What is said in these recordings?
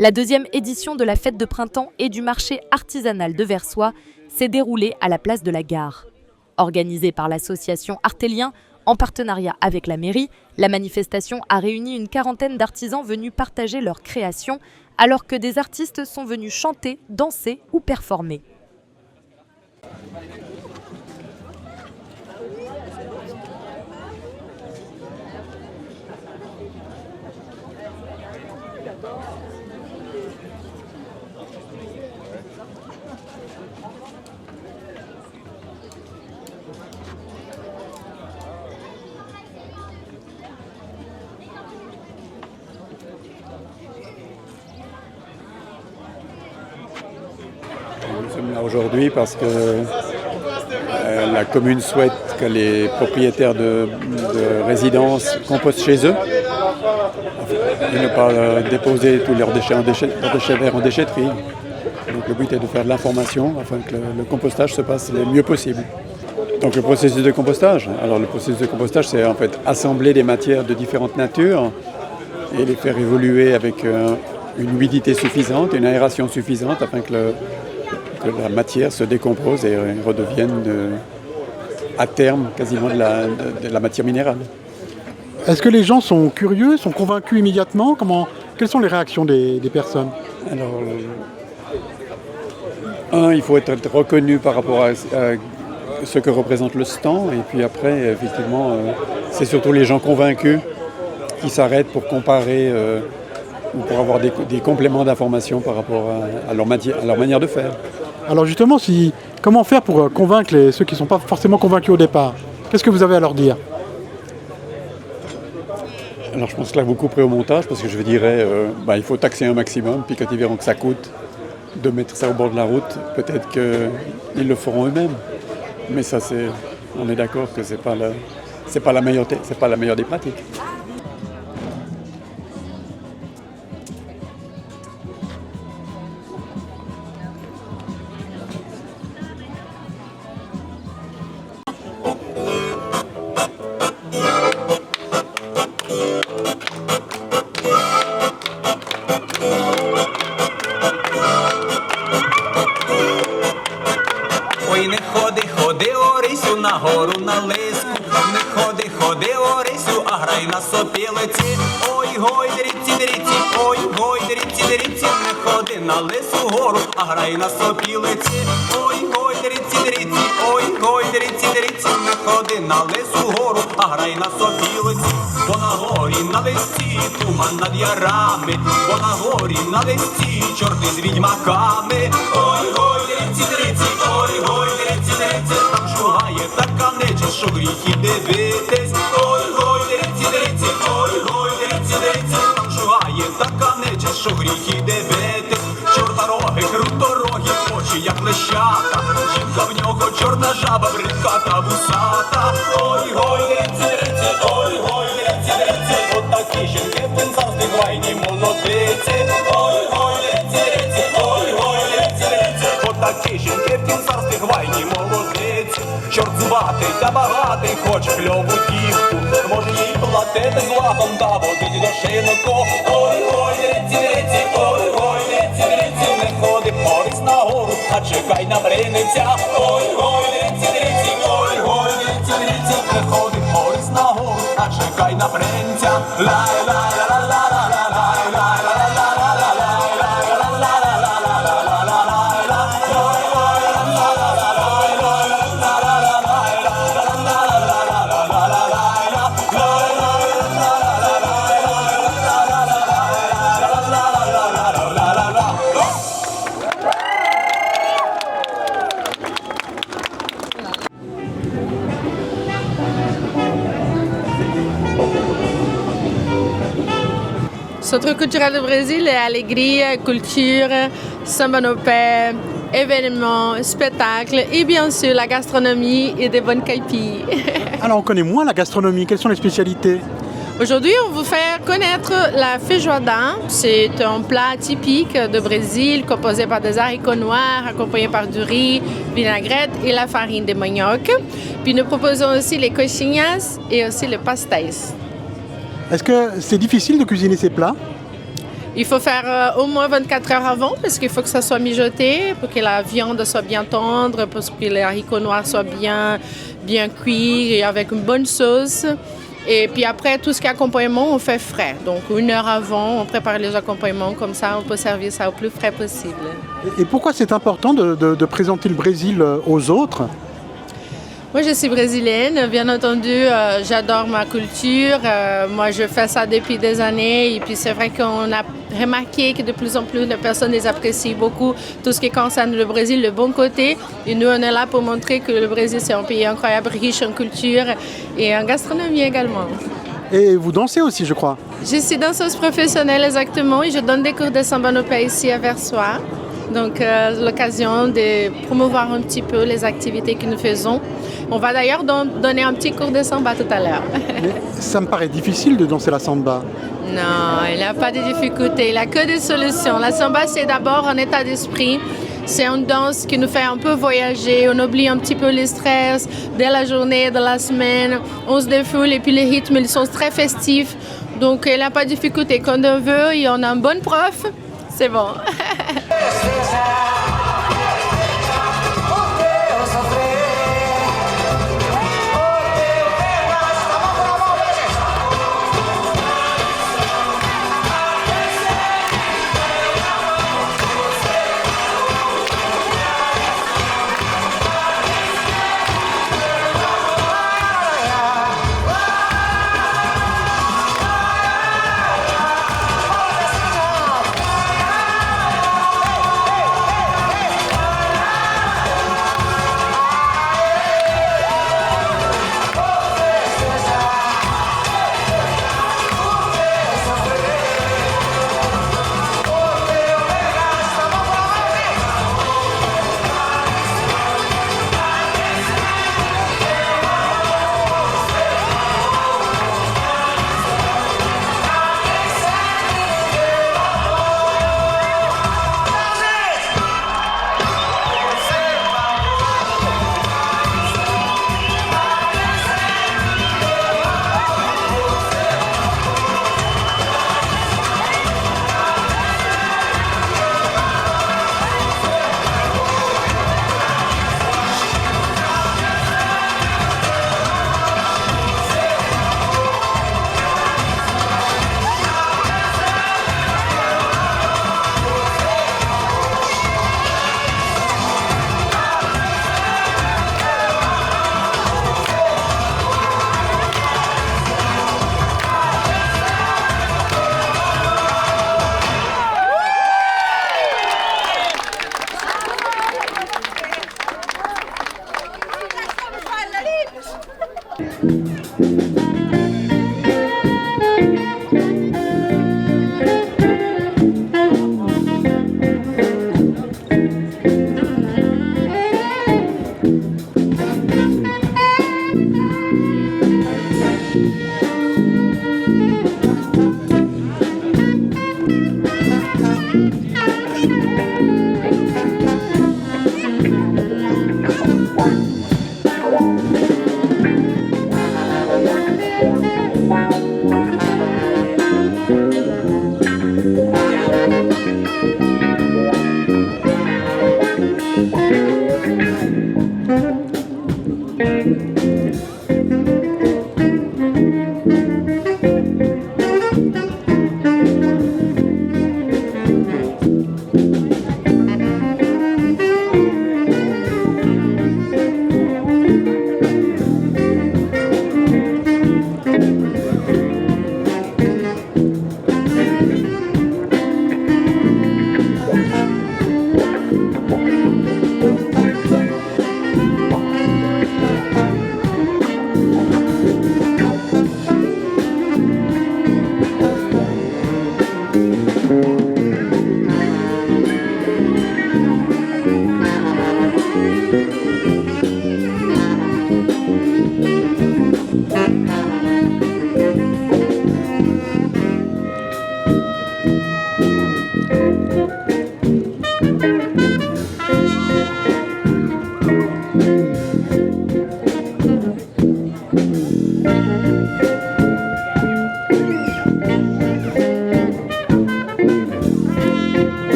La deuxième édition de la fête de printemps et du marché artisanal de Versoix s'est déroulée à la place de la Gare. Organisée par l'association Artélien, en partenariat avec la mairie, la manifestation a réuni une quarantaine d'artisans venus partager leurs créations, alors que des artistes sont venus chanter, danser ou performer. Nous sommes là aujourd'hui parce que la commune souhaite que les propriétaires de résidences compostent chez eux et ne pas déposer tous leurs déchets verts en déchetterie. Donc le but est de faire de l'information afin que le compostage se passe le mieux possible. Donc le processus de compostage, c'est en fait assembler des matières de différentes natures et les faire évoluer avec une humidité suffisante, une aération suffisante afin que la matière se décompose et redevienne à terme quasiment de la matière minérale. Est-ce que les gens sont curieux, sont convaincus immédiatement? Quelles sont les réactions des personnes? Alors, il faut être reconnu par rapport à ce que représente le stand, et puis après, effectivement, c'est surtout les gens convaincus qui s'arrêtent pour comparer ou pour avoir des compléments d'information par rapport à leur manière de faire. Alors justement, comment faire pour convaincre ceux qui ne sont pas forcément convaincus au départ? Qu'est-ce que vous avez à leur dire? Alors je pense que là vous couperez au montage parce que je dirais il faut taxer un maximum, puis quand ils verront que ça coûte de mettre ça au bord de la route, peut-être qu'ils le feront eux-mêmes. Mais ça on est d'accord que c'est pas la meilleure des pratiques. Ходи, Орисю, на гору на лиску. Не ходи, Орисю, а грай на сопілиці. Ой, гой, деріці, ой, гой, деріці. Не ходи на лису гору, а грай на сопілиці. Ой, гой, деріці, ой, гой, деріці. Не ходи на лису гору, а грай на сопілиці. Бо на горі на листі туман над ярами, бо на горі на листі чорти з відьмаками. Ой, гой, деріці, ой, гой, деріці. Там шугає така нечисть, що гріх і дивитись. Ой, гой, деріці, ой, гой, деріці. Там шугає така нечисть, що гріх і дивитись. Чортороги, крутороги, очі як лещата. Жінка в нього чорна жаба, бридка та вусата. Ой, гой, деріці, ой, гой, деріці. Отакі жінки в тим завжди гвайні молодиці. Ой, гой, деріці, ой, гой, деріці. Отакі жінки в тім завжди гвайні молодиці. Чорт зубатий та багатий, хоче кльову дівку. Може їй платити златом та водить до шинку. Ой, гой, деріці, ой, гой, деріці. Не ходи Орись на гору, а чекай на бриниця. Ой, гой, деріці, ой, гой, деріці. Не ходи Орись на гору, а чекай на бринця. Centre culturel du Brésil est alegria, culture, samba no pé, événements, spectacles et bien sûr la gastronomie et des bonnes caipilles. Alors on connaît moins la gastronomie, quelles sont les spécialités? Aujourd'hui, on vous fait connaître la feijoada. C'est un plat typique de Brésil composé par des haricots noirs accompagnés par du riz, vinaigrette et la farine de manioc. Puis nous proposons aussi les coxinhas et aussi les pastéis. Est-ce que c'est difficile de cuisiner ces plats? Il faut faire au moins 24 heures avant parce qu'il faut que ça soit mijoté pour que la viande soit bien tendre, pour que les haricots noirs soient bien cuits et avec une bonne sauce. Et puis après, tout ce qui est accompagnement, on fait frais. Donc 1 heure avant, on prépare les accompagnements, comme ça on peut servir ça au plus frais possible. Et pourquoi c'est important de présenter le Brésil aux autres? Moi, je suis brésilienne, bien entendu, j'adore ma culture. Moi, je fais ça depuis des années et puis c'est vrai qu'on a remarqué que de plus en plus, les personnes les apprécient beaucoup tout ce qui concerne le Brésil, le bon côté. Et nous, on est là pour montrer que le Brésil, c'est un pays incroyable, riche en culture et en gastronomie également. Et vous dansez aussi, je crois. Je suis danseuse professionnelle, exactement, et je donne des cours de samba no pé ici à Versoix. Donc, l'occasion de promouvoir un petit peu les activités que nous faisons. On va d'ailleurs donner un petit cours de samba tout à l'heure. Mais ça me paraît difficile de danser la samba. Non, il n'y a pas de difficulté, il n'y a que des solutions. La samba, c'est d'abord un état d'esprit. C'est une danse qui nous fait un peu voyager, on oublie un petit peu le stress de la journée, de la semaine. On se défoule et puis les rythmes, ils sont très festifs. Donc, il n'y a pas de difficulté. Quand on veut et on a un bon prof, c'est bon.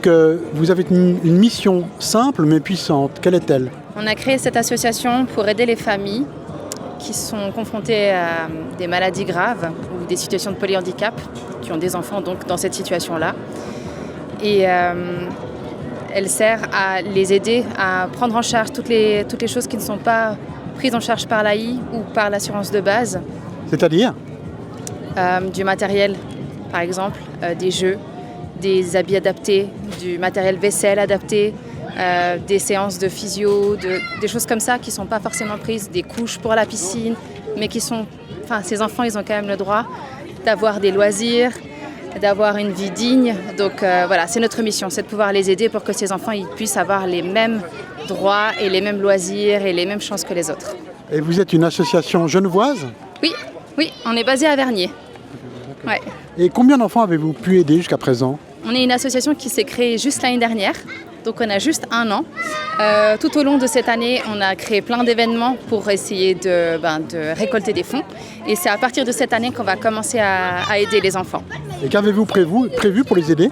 dites que vous avez une mission simple mais puissante. Quelle est-elle? On a créé cette association pour aider les familles qui sont confrontées à des maladies graves ou des situations de polyhandicap, qui ont des enfants donc dans cette situation-là. Et elle sert à les aider à prendre en charge toutes les choses qui ne sont pas prises en charge par l'AI ou par l'assurance de base. C'est-à-dire? Du matériel, par exemple, des jeux, des habits adaptés, du matériel vaisselle adapté, des séances de physio, des choses comme ça qui ne sont pas forcément prises, des couches pour la piscine, mais qui sont... Enfin, ces enfants, ils ont quand même le droit d'avoir des loisirs, d'avoir une vie digne. Donc voilà, c'est notre mission, c'est de pouvoir les aider pour que ces enfants ils puissent avoir les mêmes droits et les mêmes loisirs et les mêmes chances que les autres. Et vous êtes une association genevoise? Oui, on est basé à Vernier. Ouais. Et combien d'enfants avez-vous pu aider jusqu'à présent? On est une association qui s'est créée juste l'année dernière, donc on a juste 1 an. Tout au long de cette année, on a créé plein d'événements pour essayer de récolter des fonds. Et c'est à partir de cette année qu'on va commencer à aider les enfants. Et qu'avez-vous prévu pour les aider?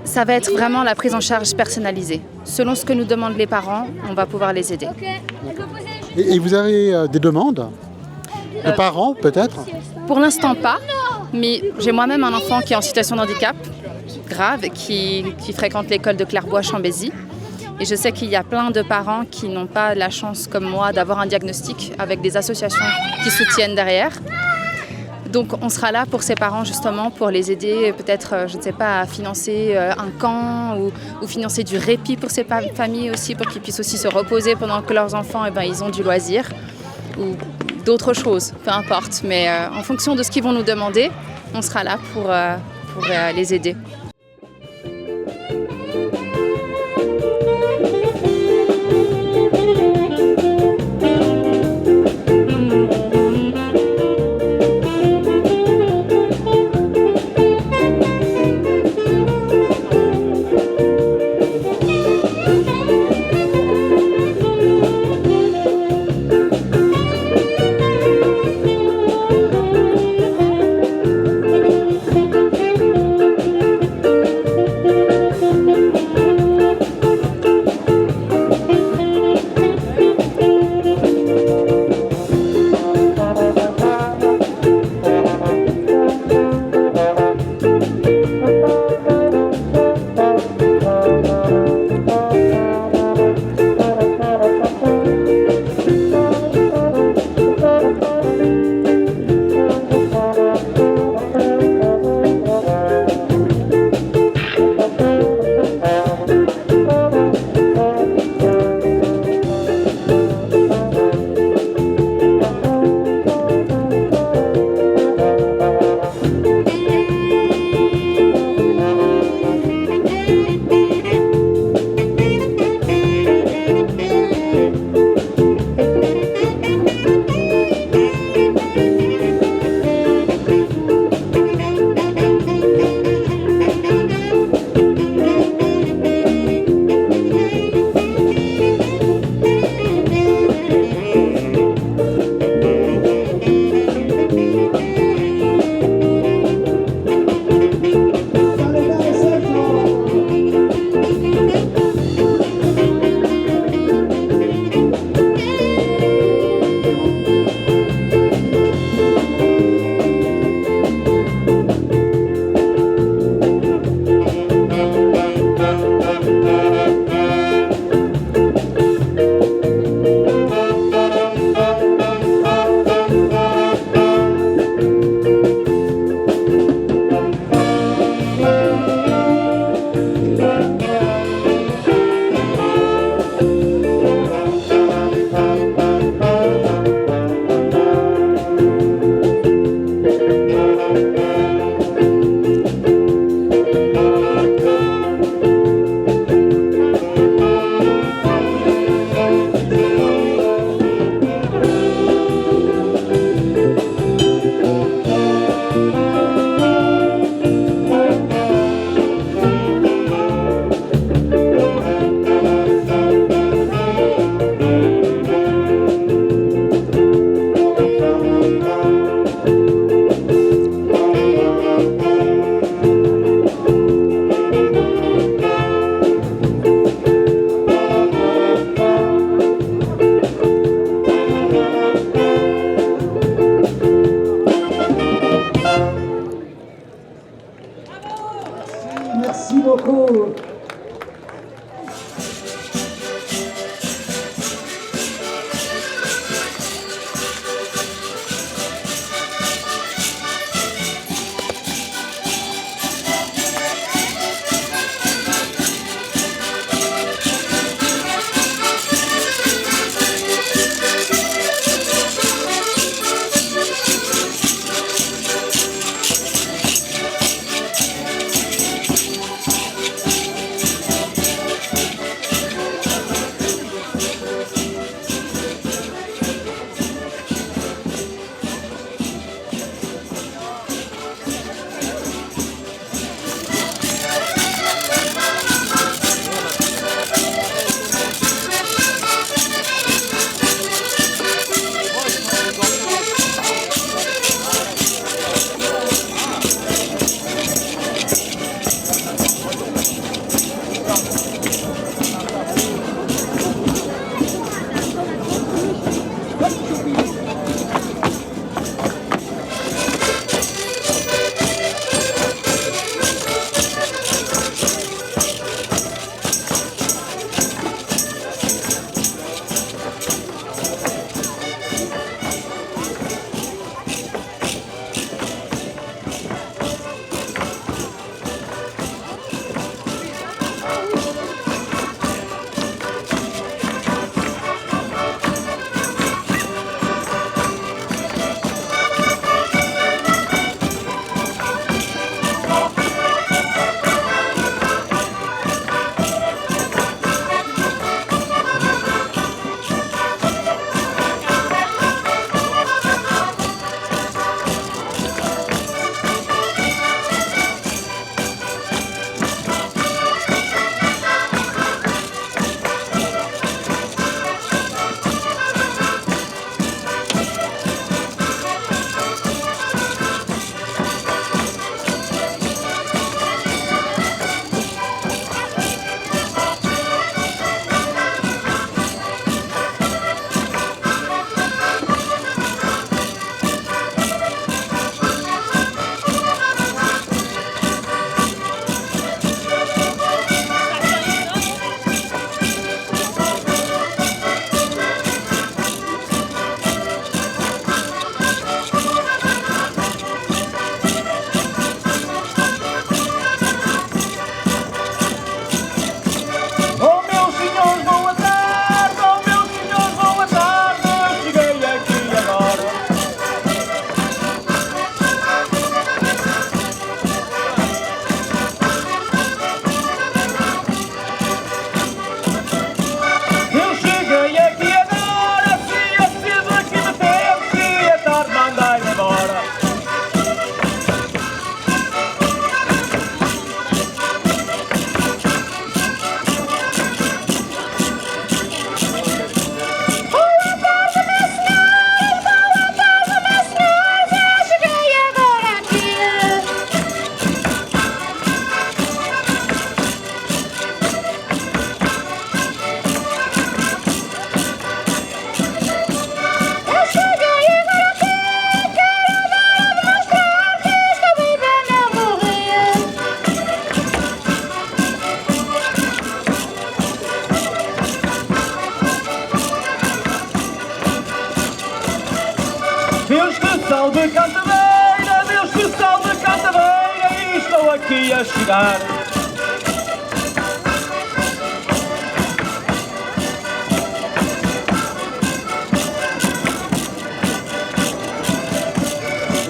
Ça va être vraiment la prise en charge personnalisée. Selon ce que nous demandent les parents, on va pouvoir les aider. Et vous avez des demandes de parents peut-être? Pour l'instant pas, mais j'ai moi-même un enfant qui est en situation de handicap grave, qui fréquente l'école de Clairbois-Chambésy. Et je sais qu'il y a plein de parents qui n'ont pas la chance, comme moi, d'avoir un diagnostic avec des associations qui soutiennent derrière. Donc on sera là pour ces parents justement, pour les aider peut-être, je ne sais pas, à financer un camp ou financer du répit pour ces familles aussi, pour qu'ils puissent aussi se reposer pendant que leurs enfants ils ont du loisir ou d'autres choses, peu importe. Mais en fonction de ce qu'ils vont nous demander, on sera là pour les aider. salve Cantadeira, Deus que salve Cantadeira, e estou aqui a chegar.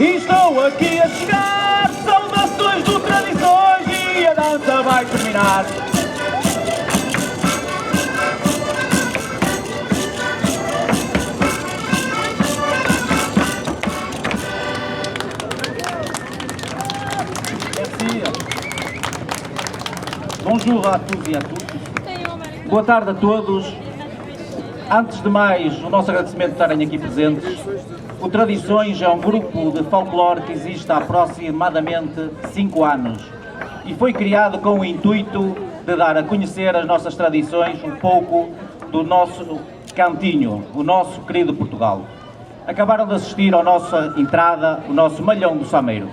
E estou aqui a chegar, saudações do Tradições e a dança vai terminar. Bonjour a tous e a todos. Boa tarde a todos. Antes de mais, o nosso agradecimento de estarem aqui presentes. O Tradições é um grupo de folclore que existe há aproximadamente 5 anos e foi criado com o intuito de dar a conhecer as nossas tradições um pouco do nosso cantinho, o nosso querido Portugal. Acabaram de assistir à nossa entrada, o nosso Malhão do Sameiro.